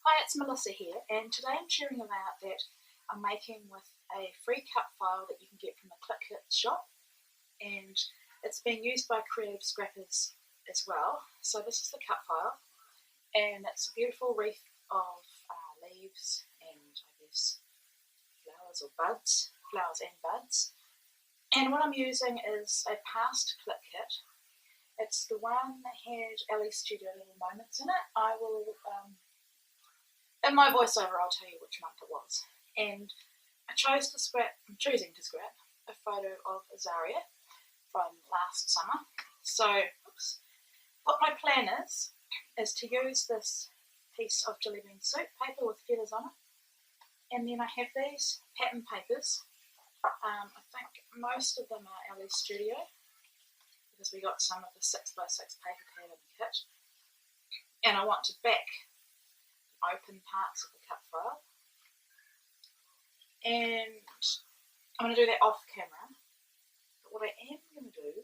Hi, it's Melissa here, and today I'm sharing a layout that I'm making with a free cut file that you can get from the Clique shop, and it's being used by creative scrappers as well. So this is the cut file, and it's a beautiful wreath of leaves and I guess flowers and buds. And what I'm using is a past Clique kit. It's the one that had Ellie's Studio Little Moments in it. I will in my voiceover, I'll tell you which month it was. And I'm choosing to scrap a photo of Azaria from last summer. So, what my plan is to use this piece of jelly bean soup paper with feathers on it. And then I have these pattern papers. I think most of them are Ellie's Studio, because we got some of the 6x6 paper pad in the kit. And I want to back open parts of the cut file, and I'm going to do that off camera. But what I am going to do,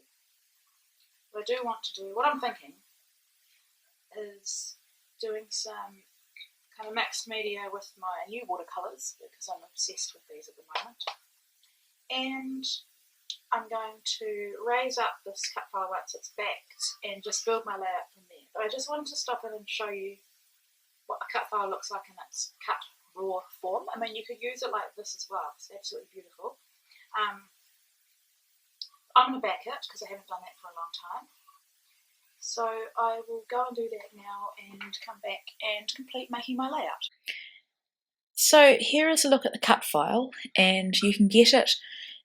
what I'm thinking is doing some kind of mixed media with my new watercolours, because I'm obsessed with these at the moment, and I'm going to raise up this cut file once it's backed and just build my layout from there. But I just wanted to stop in and show you what a cut file looks like in its cut raw form. I mean, you could use it like this as well. It's absolutely beautiful. I'm going to back it because I haven't done that for a long time. So I will go and do that now and come back and complete making my layout. So here is a look at the cut file, and you can get it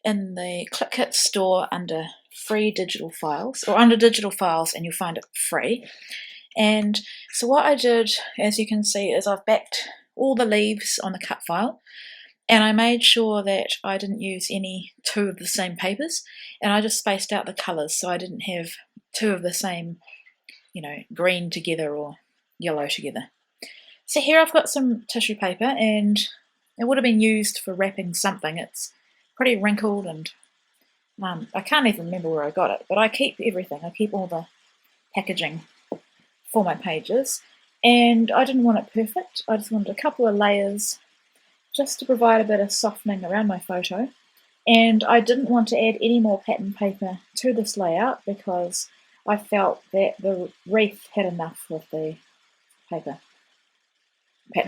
in the Clique store under free digital files, or under digital files, and you'll find it free. And so what I did, as you can see, is I've backed all the leaves on the cut file, and I made sure that I didn't use any two of the same papers, and I just spaced out the colours so I didn't have two of the same, green together or yellow together. So here I've got some tissue paper, and it would have been used for wrapping something. It's pretty wrinkled, and I can't even remember where I got it, but I keep everything. I keep all the packaging for my pages, and I didn't want it perfect. I just wanted a couple of layers just to provide a bit of softening around my photo, and I didn't want to add any more pattern paper to this layout because I felt that the wreath had enough with the pattern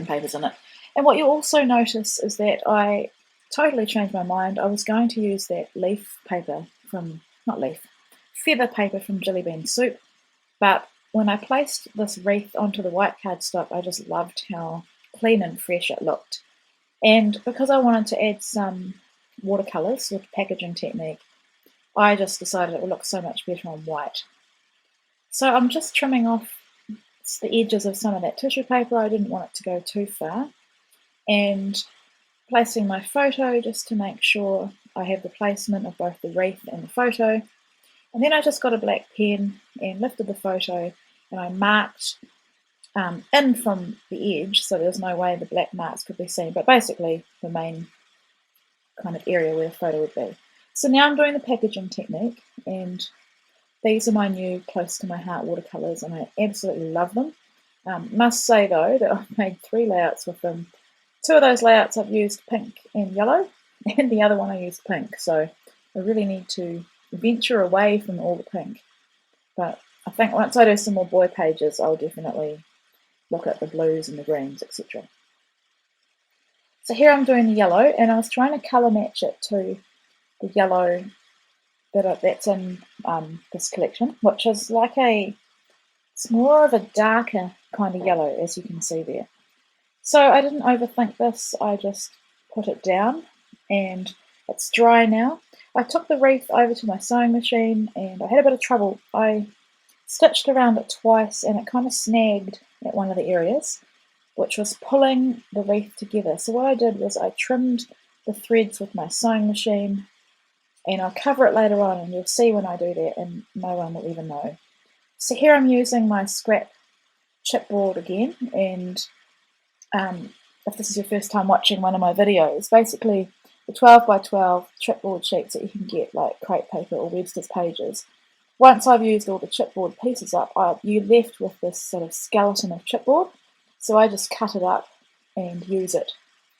papers in it. And what you'll also notice is that I totally changed my mind. I was going to use that feather paper from Jelly Bean Soup, but when I placed this wreath onto the white cardstock, I just loved how clean and fresh it looked. And because I wanted to add some watercolours with packaging technique, I just decided it would look so much better on white. So I'm just trimming off the edges of some of that tissue paper. I didn't want it to go too far. And placing my photo just to make sure I have the placement of both the wreath and the photo. And then I just got a black pen and lifted the photo, and I marked in from the edge, so there's no way the black marks could be seen, but basically the main kind of area where the photo would be. So now I'm doing the packaging technique, and these are my new close to my heart watercolours, and I absolutely love them. Must say though that I've made 3 layouts with them. 2 of those layouts I've used pink and yellow, and the other one I used pink, so I really need to venture away from all the pink. But I think once I do some more boy pages, I'll definitely look at the blues and the greens, etc. So here I'm doing the yellow, and I was trying to colour match it to the yellow that's in this collection, which is it's more of a darker kind of yellow, as you can see there. So I didn't overthink this, I just put it down, and it's dry now. I took the wreath over to my sewing machine, and I had a bit of trouble. I stitched around it twice, and it kind of snagged at one of the areas, which was pulling the wreath together. So what I did was I trimmed the threads with my sewing machine, and I'll cover it later on, and you'll see when I do that, and no one will even know. So here I'm using my scrap chipboard again, and if this is your first time watching one of my videos, basically the 12x12 chipboard sheets that you can get, like crepe paper or Webster's pages. Once I've used all the chipboard pieces up, you're left with this sort of skeleton of chipboard, So I just cut it up and use it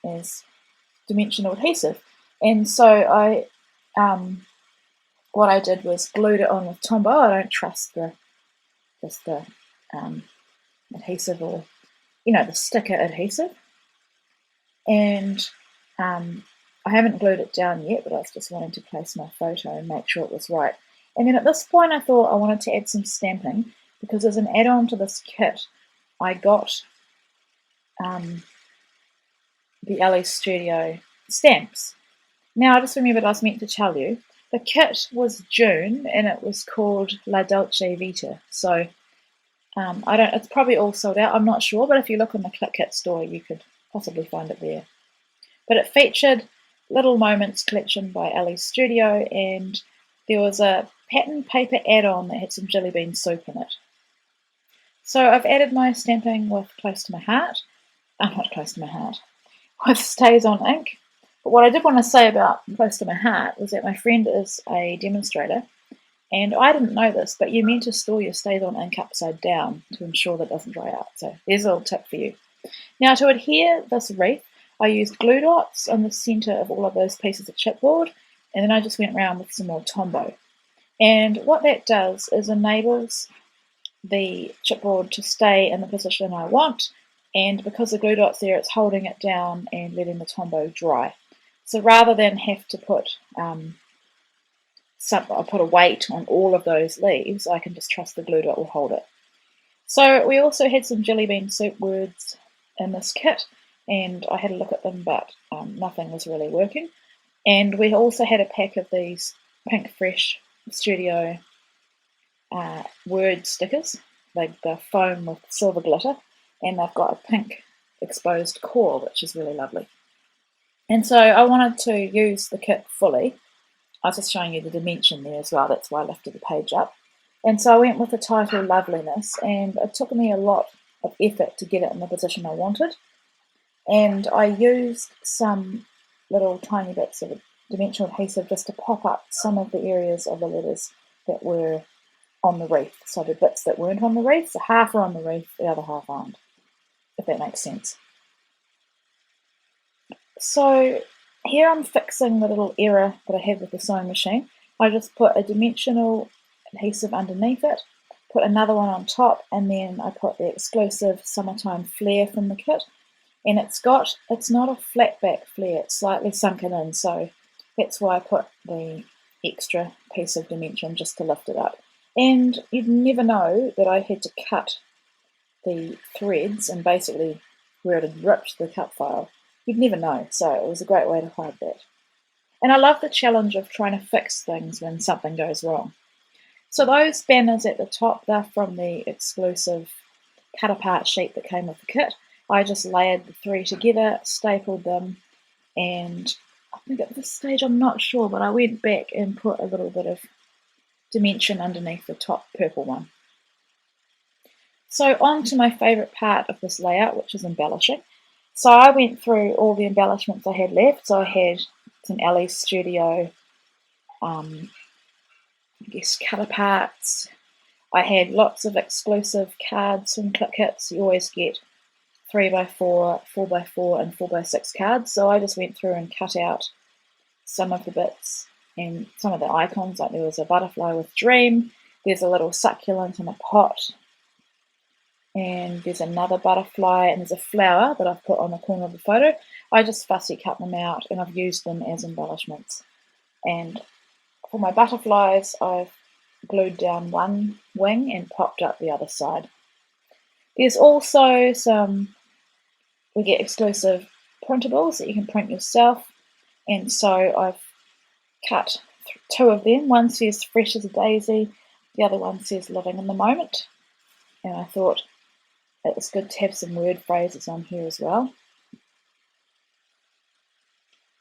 as dimensional adhesive. And so what I did was glued it on with Tombow. I don't trust the adhesive, or the sticker adhesive. And I haven't glued it down yet, but I was just wanting to place my photo and make sure it was right. And then at this point I thought I wanted to add some stamping, because as an add-on to this kit I got the LE Studio stamps. Now I just remembered I was meant to tell you, the kit was June and it was called La Dolce Vita. So it's probably all sold out, I'm not sure, but if you look in the Clique Kit store you could possibly find it there. But it featured Little Moments collection by LE Studio, and there was a pattern paper add-on that had some jelly bean soup in it. So I've added my stamping with Close to My Heart. Not Close to My Heart. With Stays on Ink. But what I did want to say about Close to My Heart was that my friend is a demonstrator, and I didn't know this, but you're meant to store your Stays on Ink upside down to ensure that it doesn't dry out. So there's a little tip for you. Now to adhere this wreath, I used glue dots in the centre of all of those pieces of chipboard, and then I just went around with some more Tombow. And what that does is enables the chipboard to stay in the position I want, and because the glue dot's there, it's holding it down and letting the Tombow dry. So rather than have to put a weight on all of those leaves, I can just trust the glue dot will hold it. So we also had some jelly bean soup words in this kit, and I had a look at them, but nothing was really working. And we also had a pack of these Pink Fresh Studio word stickers. They're foam with silver glitter, and they've got a pink exposed core, which is really lovely. And so I wanted to use the kit fully. I was just showing you the dimension there as well, that's why I lifted the page up. And so I went with the title Loveliness, and it took me a lot of effort to get it in the position I wanted. And I used some little tiny bits of dimensional adhesive just to pop up some of the areas of the letters that were on the wreath. So the bits that weren't on the wreath, so half are on the wreath, the other half aren't, if that makes sense. So here I'm fixing the little error that I had with the sewing machine. I just put a dimensional adhesive underneath it, put another one on top, and then I put the exclusive Summertime Flare from the kit. And it's not a flat back flare, it's slightly sunken in, so that's why I put the extra piece of dimension just to lift it up. And you'd never know that I had to cut the threads, and basically where it had ripped the cut file. You'd never know, so it was a great way to hide that. And I love the challenge of trying to fix things when something goes wrong. So those banners at the top, they're from the exclusive cut apart sheet that came with the kit. I just layered the three together, stapled them, and I think at this stage I'm not sure, but I went back and put a little bit of dimension underneath the top purple one. So on to my favourite part of this layout, which is embellishing. So I went through all the embellishments I had left. So I had some LE Studio, cut aparts. I had lots of exclusive cards and Clique kits. You always get 3x4, 4x4 and 4x6 cards. So I just went through and cut out some of the bits and some of the icons, like there was a butterfly with dream, there's a little succulent in a pot, and there's another butterfly, and there's a flower that I've put on the corner of the photo. I just fussy cut them out and I've used them as embellishments. And for my butterflies, I've glued down one wing and popped up the other side. There's also we get exclusive printables that you can print yourself, and so I've cut two of them. One says fresh as a daisy, the other one says living in the moment, and I thought it was good to have some word phrases on here as well.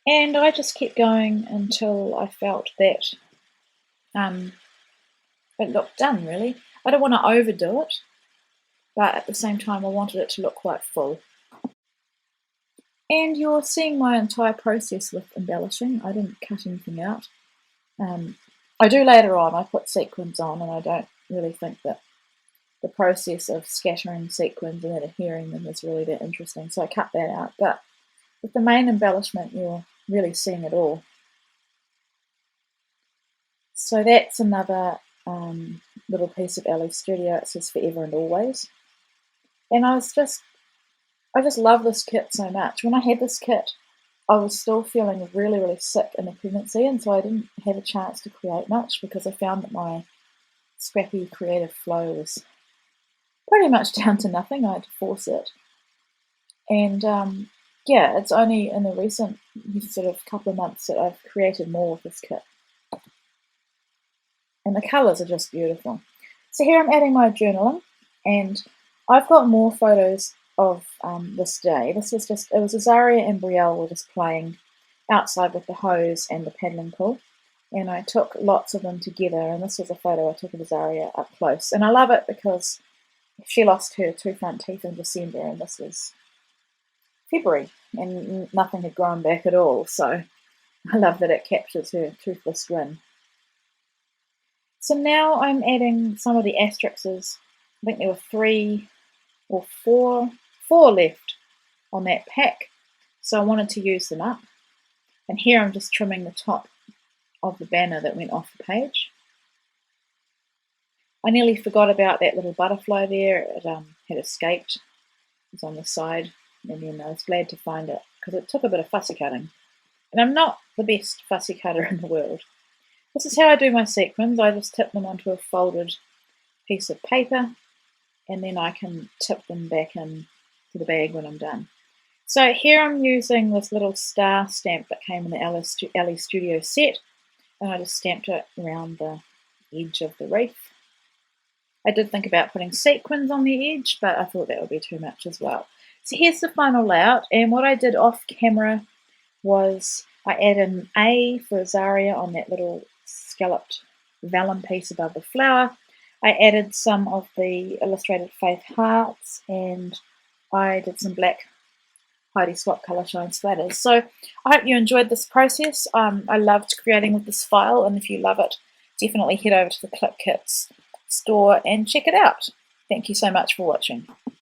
And I just kept going until I felt that it looked done, really. I don't want to overdo it, but at the same time I wanted it to look quite full. And you're seeing my entire process with embellishing. I didn't cut anything out. I do later on, I put sequins on, and I don't really think that the process of scattering sequins and then adhering them is really that interesting. So I cut that out. But with the main embellishment, you're really seeing it all. So that's another little piece of Ellie's Studio. It says Forever and Always. And I just love this kit so much. When I had this kit, I was still feeling really, really sick in the pregnancy, and so I didn't have a chance to create much because I found that my scrappy creative flow was pretty much down to nothing. I had to force it. And yeah, it's only in the recent sort of couple of months that I've created more with this kit. And the colours are just beautiful. So here I'm adding my journaling, and I've got more photos of this day. This was just, it was Azaria and Brielle were just playing outside with the hose and the paddling pool, and I took lots of them together, and this was a photo I took of Azaria up close. And I love it because she lost her 2 front teeth in December, and this was February, and nothing had grown back at all, so I love that it captures her toothless grin. So now I'm adding some of the asterisks. I think there were 3 or 4 left on that pack, so I wanted to use them up. And here I'm just trimming the top of the banner that went off the page. I nearly forgot about that little butterfly there. It had escaped. It was on the side, and then I was glad to find it because it took a bit of fussy cutting. And I'm not the best fussy cutter in the world. This is how I do my sequins. I just tip them onto a folded piece of paper, and then I can tip them back in to the bag when I'm done. So here I'm using this little star stamp that came in the Ellie Studio set, and I just stamped it around the edge of the wreath. I did think about putting sequins on the edge, but I thought that would be too much as well. So here's the final layout, and what I did off camera was I added an A for Azaria on that little scalloped vellum piece above the flower. I added some of the illustrated faith hearts, and I did some black Heidi Swap Colour Shine splatters. So I hope you enjoyed this process. I loved creating with this file, and if you love it, definitely head over to the Clique Kits store and check it out. Thank you so much for watching.